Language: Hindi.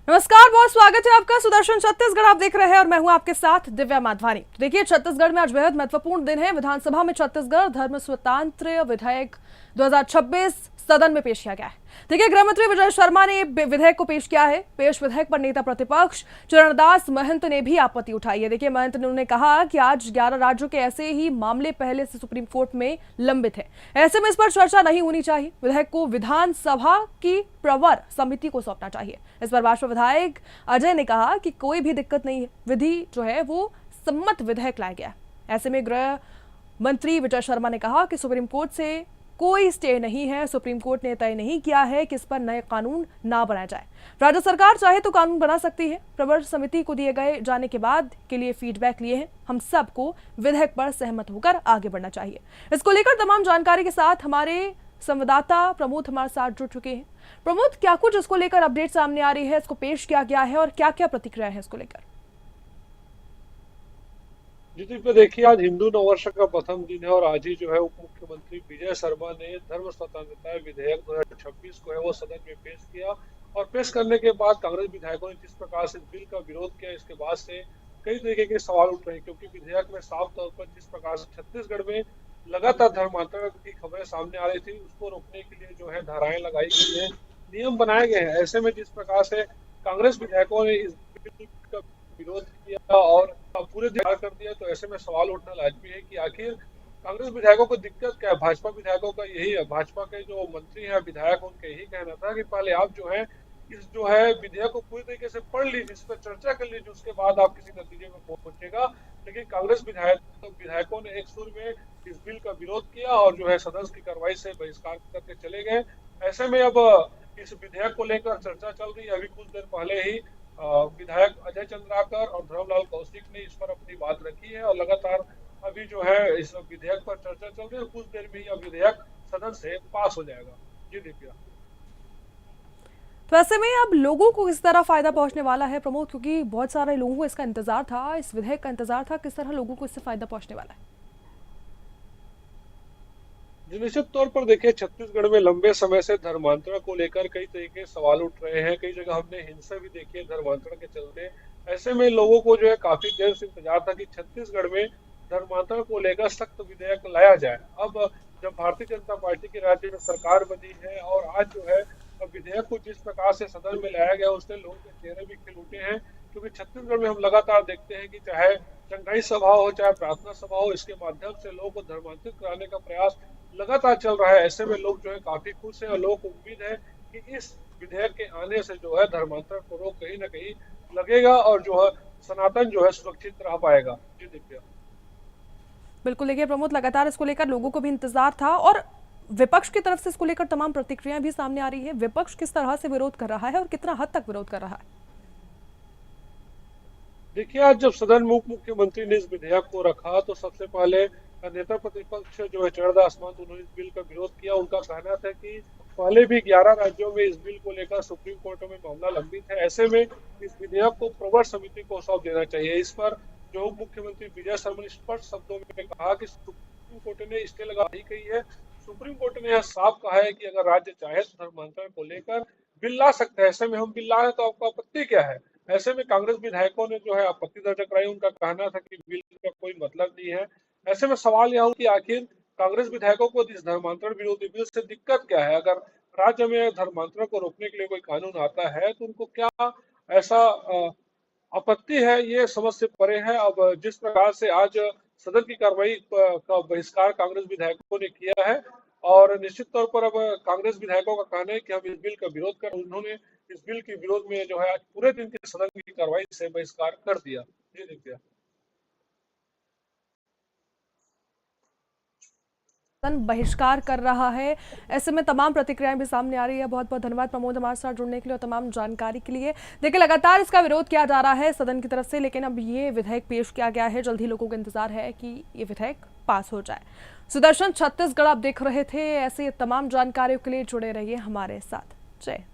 नमस्कार, बहुत स्वागत है आपका सुदर्शन छत्तीसगढ़ आप देख रहे हैं और मैं हूं आपके साथ दिव्या माधवानी। देखिए, छत्तीसगढ़ में आज बेहद महत्वपूर्ण दिन है। विधानसभा में छत्तीसगढ़ धर्म स्वतंत्र विधेयक 2026 सदन में पेश किया गया है। देखिए, गृह मंत्री विजय शर्मा ने विधेयक को पेश किया है। पेश विधेयक पर नेता प्रतिपक्ष चरणदास महंत ने भी आपत्ति उठाई है। देखिए, महंत ने कहा कि आज 11 राज्यों के ऐसे ही मामले पहले से सुप्रीम कोर्ट में लंबित है, ऐसे में इस पर चर्चा नहीं होनी चाहिए। विधेयक को विधानसभा की प्रवर समिति को सौंपना चाहिए। इस पर भाजपा विधायक अजय ने कहा कि कोई भी दिक्कत नहीं है, विधि जो है वो सम्मत विधेयक लाया गया। ऐसे में गृह मंत्री विजय शर्मा ने कहा कि सुप्रीम कोर्ट से कोई स्टे नहीं है। सुप्रीम कोर्ट ने तय नहीं किया है कि इस पर नए कानून ना बनाया जाए। राज्य सरकार चाहे तो कानून बना सकती है। प्रवर समिति को दिए गए जाने के बाद के लिए फीडबैक लिए हैं। हम सबको विधेयक पर सहमत होकर आगे बढ़ना चाहिए। इसको लेकर तमाम जानकारी के साथ हमारे संवाददाता प्रमोद हमारे साथ जुड़ चुके हैं। प्रमोद, क्या कुछ इसको लेकर अपडेट सामने आ रही है? इसको पेश किया गया है और क्या क्या प्रतिक्रिया है इसको लेकर? जी तो देखिए, आज हिंदू नववर्ष का प्रथम दिन है और आज ही जो है उप मुख्यमंत्री विजय शर्मा ने धर्म स्वतंत्रता विधेयक 2026 को है वो सदन में पेश किया। और पेश करने के बाद कांग्रेस विधायकों ने जिस प्रकार से इस बिल का विरोध किया, इसके बाद से कई तरीके के सवाल उठ रहे हैं, क्योंकि विधेयक में साफ तौर पर जिस प्रकार से छत्तीसगढ़ में लगातार धर्मांतरण की खबरें सामने आ रही थी, उसको रोकने के लिए जो है धाराएं लगाई गई है, नियम बनाए गए हैं। ऐसे में जिस प्रकार से कांग्रेस विधायकों ने इस बिल का विरोध किया और पूरे दिन कर दिया, तो ऐसे में सवाल उठना लाजमी है कि आखिर कांग्रेस विधायकों को दिक्कत क्या है। भाजपा विधायकों का यही है, भाजपा के जो मंत्री हैं विधायक, उनका यही कहना था कि पहले आप जो है इस जो है विधेयक को पूरी तरीके से पढ़ लीजिए, इस पर चर्चा कर लीजिए, उसके बाद आप किसी नतीजे में पहुंचेगा। लेकिन कांग्रेस विधायकों ने एक सुर में इस बिल का विरोध किया और जो है सदन की कार्रवाई से बहिष्कार करके चले गए। ऐसे में अब इस विधेयक को लेकर चर्चा चल रही है। अभी कुछ देर पहले ही विधायक अजय चंद्राकर और धर्मलाल कौशिक ने इस पर अपनी बात रखी है और लगातार अभी जो है इस विधेयक पर चर्चा चल रही है। कुछ देर में यह विधेयक सदन से पास हो जाएगा। जी दिव्या। तो ऐसे में अब लोगों को किस तरह फायदा पहुंचने वाला है प्रमोद, क्योंकि बहुत सारे लोगों को इसका इंतजार था, इस विधेयक का इंतजार था, किस तरह लोगों को इससे फायदा पहुंचने वाला है? जी, निश्चित तौर पर देखिए, छत्तीसगढ़ में लंबे समय से धर्मांतरण को लेकर कई तरीके के सवाल उठ रहे हैं। कई जगह हमने हिंसा भी देखी है धर्मांतरण के चलते। ऐसे में लोगों को जो है काफी देर से इंतजार था कि छत्तीसगढ़ में धर्मांतरण को लेकर सख्त विधेयक लाया जाए। अब जब भारतीय जनता पार्टी की राज्य में सरकार बनी है और आज जो है विधेयक को जिस प्रकार से सदन में लाया गया, उससे लोगों के चेहरे भी खिल उठे हैं। क्योंकि छत्तीसगढ़ में हम लगातार देखते हैं कि चाहे शंघाई सभा हो, चाहे प्रार्थना सभा हो, इसके माध्यम से लोगों को धर्मांतरित कराने का प्रयास लगातार चल रहा है। ऐसे में लोग जो है काफी खुश हैं और लोगों को उम्मीद है कि इस विधेयक के आने से जो है धर्मांतरण को रोक कहीं ना कहीं लगेगा और जो है सनातन जो है सुरक्षित रह पाएगा। जी दिव्या। बिल्कुल, देखिए प्रमोद, लगातार इसको लेकर लोगों को भी इंतजार था और विपक्ष की तरफ से इसको लेकर तमाम प्रतिक्रियाएं भी सामने आ रही है। विपक्ष किस तरह से विरोध कर रहा है और कितना हद तक विरोध कर रहा है? देखिए, आज जब सदन में उप मुख्यमंत्री ने इस विधेयक को रखा, तो सबसे पहले नेता प्रतिपक्ष जो है चरणदास महंत, उन्होंने इस बिल का विरोध किया। उनका कहना था कि पहले भी 11 राज्यों में इस बिल को लेकर सुप्रीम कोर्ट में मामला लंबित है। ऐसे में इस विधेयक को प्रवर समिति को सौंप देना चाहिए। इस पर जो उप मुख्यमंत्री विजय शर्मा ने स्पष्ट शब्दों में कहा कि सुप्रीम कोर्ट ने स्टे लगा ही कही है। सुप्रीम कोर्ट ने यह साफ कहा है कि अगर राज्य चाहे तो धर्मांतरण को लेकर बिल ला सकते हैं। ऐसे में हम बिल ला रहे हैं, तो आपको आपत्ति क्या है? ऐसे में कांग्रेस विधायकों ने जो है आपत्ति दर्ज कराई। उनका कहना था कि बिल का कोई मतलब नहीं है। ऐसे में सवाल यह हो कि आखिर कांग्रेस विधायकों को इस धर्मांतरण विरोधी बिल से दिक्कत क्या है? अगर राज्य में धर्मांतरण को रोकने के लिए कोई कानून आता है, तो उनको क्या ऐसा आपत्ति है? ये समझ से परे है। अब जिस प्रकार से आज सदन की कार्रवाई का बहिष्कार कांग्रेस विधायकों ने किया है और निश्चित तौर पर अब कांग्रेस विधायकों का कहना है कि हम इस बिल का विरोध कर, उन्होंने इस बिल के विरोध में जो है आज पूरे दिन की सदन की कार्रवाई से बहिष्कार कर दिया। जी दिव्या। बहिष्कार कर रहा है। ऐसे में तमाम प्रतिक्रियाएं भी सामने आ रही है। बहुत बहुत धन्यवाद प्रमोद हमारे साथ जुड़ने के लिए और तमाम जानकारी के लिए। देखिए, लगातार इसका विरोध किया जा रहा है सदन की तरफ से, लेकिन अब ये विधेयक पेश किया गया है। जल्द ही लोगों को इंतजार है कि ये विधेयक पास हो जाए। सुदर्शन छत्तीसगढ़ आप देख रहे थे। ऐसे तमाम जानकारियों के लिए जुड़े रहिए हमारे साथ। जय।